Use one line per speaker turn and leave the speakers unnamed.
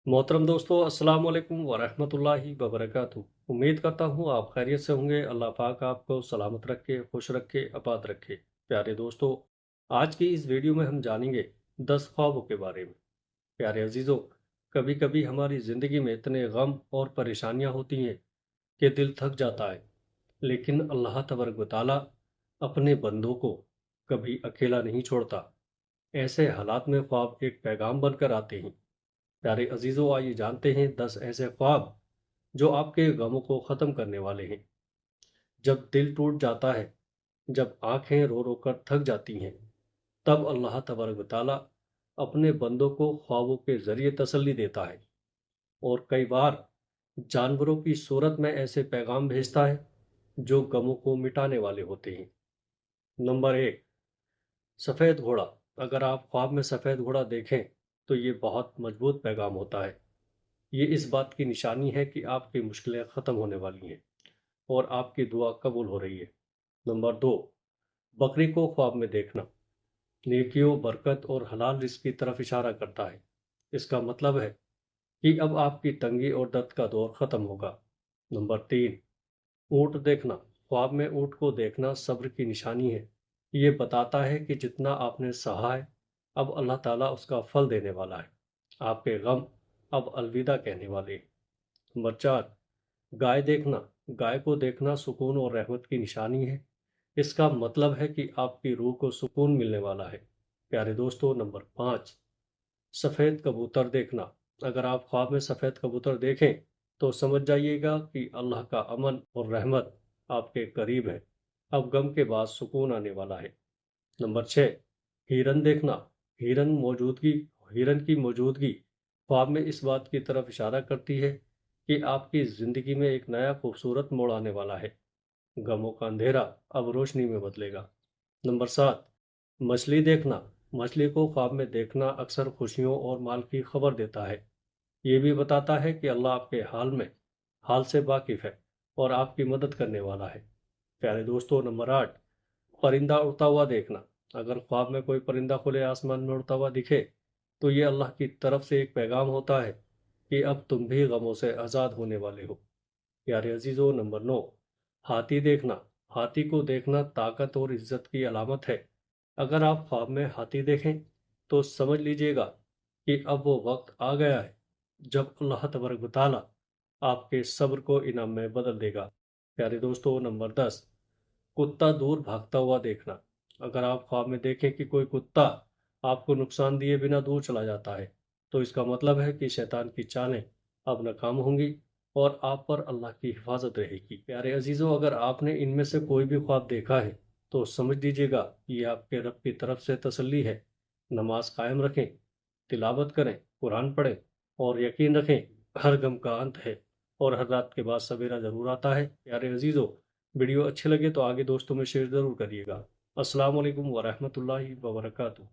मोहतरम दोस्तों, अस्सलाम वालेकुम वरहमतुल्लाहि वबरकातुहू। उम्मीद करता हूँ आप खैरियत से होंगे। अल्लाह पाक आपको सलामत रखे, खुश रखे, आबाद रखे। प्यारे दोस्तों, आज की इस वीडियो में हम जानेंगे 10 ख्वाबों के बारे में। प्यारे अजीज़ों, कभी कभी हमारी ज़िंदगी में इतने गम और परेशानियाँ होती हैं कि दिल थक जाता है, लेकिन अल्लाह तबारक व तआला अपने बंदों को कभी अकेला नहीं छोड़ता। ऐसे हालात में ख्वाब एक पैगाम बनकर आते हैं। प्यारे अजीजों, आइए जानते हैं 10 ऐसे ख्वाब जो आपके गमों को ख़त्म करने वाले हैं। जब दिल टूट जाता है, जब आंखें रो रो कर थक जाती हैं, तब अल्लाह तबारक व तआला अपने बंदों को ख्वाबों के ज़रिए तसल्ली देता है। और कई बार जानवरों की सूरत में ऐसे पैगाम भेजता है जो गमों को मिटाने वाले होते हैं। नंबर 1, सफ़ेद घोड़ा। अगर आप ख्वाब में सफ़ेद घोड़ा देखें तो ये बहुत मजबूत पैगाम होता है। ये इस बात की निशानी है कि आपकी मुश्किलें ख़त्म होने वाली हैं और आपकी दुआ कबूल हो रही है। नंबर 2, बकरी को ख्वाब में देखना नेकियों, बरकत और हलाल रिज़्क की तरफ इशारा करता है। इसका मतलब है कि अब आपकी तंगी और दर्द का दौर ख़त्म होगा। नंबर 3, ऊँट देखना। ख्वाब में ऊँट को देखना सब्र की निशानी है। ये बताता है कि जितना आपने सहा है, अब अल्लाह ताला उसका फल देने वाला है। आपके गम अब अलविदा कहने वाले हैं। नंबर 4, गाय देखना। गाय को देखना सुकून और रहमत की निशानी है। इसका मतलब है कि आपकी रूह को सुकून मिलने वाला है। प्यारे दोस्तों, नंबर 5, सफ़ेद कबूतर देखना। अगर आप ख्वाब में सफ़ेद कबूतर देखें तो समझ जाइएगा कि अल्लाह का अमन और रहमत आपके करीब है। अब गम के बाद सुकून आने वाला है। नंबर 6, हिरन देखना। हिरन मौजूदगी हिरन की मौजूदगी ख्वाब में इस बात की तरफ इशारा करती है कि आपकी ज़िंदगी में एक नया खूबसूरत मोड़ आने वाला है। गमों का अंधेरा अब रोशनी में बदलेगा। नंबर 7, मछली देखना। मछली को ख्वाब में देखना अक्सर खुशियों और माल की खबर देता है। ये भी बताता है कि अल्लाह आपके हाल से वाकिफ़ है और आपकी मदद करने वाला है। प्यारे दोस्तों, नंबर 8, परिंदा उड़ता हुआ देखना। अगर ख्वाब में कोई परिंदा खुले आसमान में उड़ता हुआ दिखे तो ये अल्लाह की तरफ से एक पैगाम होता है कि अब तुम भी गमों से आज़ाद होने वाले हो। प्यारे अजीज़ों, नंबर 9, हाथी देखना। हाथी को देखना ताकत और इज्जत की अलामत है। अगर आप ख्वाब में हाथी देखें तो समझ लीजिएगा कि अब वो वक्त आ गया है जब अल्लाह तबारक व तआला आपके सब्र को इनाम में बदल देगा। प्यारे दोस्तों, नंबर 10, कुत्ता दूर भागता हुआ देखना। अगर आप ख्वाब में देखें कि कोई कुत्ता आपको नुकसान दिए बिना दूर चला जाता है, तो इसका मतलब है कि शैतान की चालें अब नाकाम होंगी और आप पर अल्लाह की हिफाजत रहेगी। प्यारे अजीज़ों, अगर आपने इनमें से कोई भी ख्वाब देखा है तो समझ लीजिएगा कि ये आपके रब की तरफ से तसल्ली है। नमाज कायम रखें, तिलावत करें, कुरान पढ़ें और यकीन रखें, हर गम का अंत है और हर रात के बाद सवेरा ज़रूर आता है। प्यारे अजीज़ों, वीडियो अच्छे लगे तो आगे दोस्तों में शेयर ज़रूर करिएगा। अस्सलाम वालेकुम वरहमतुल्लाहि वबरकातुहू।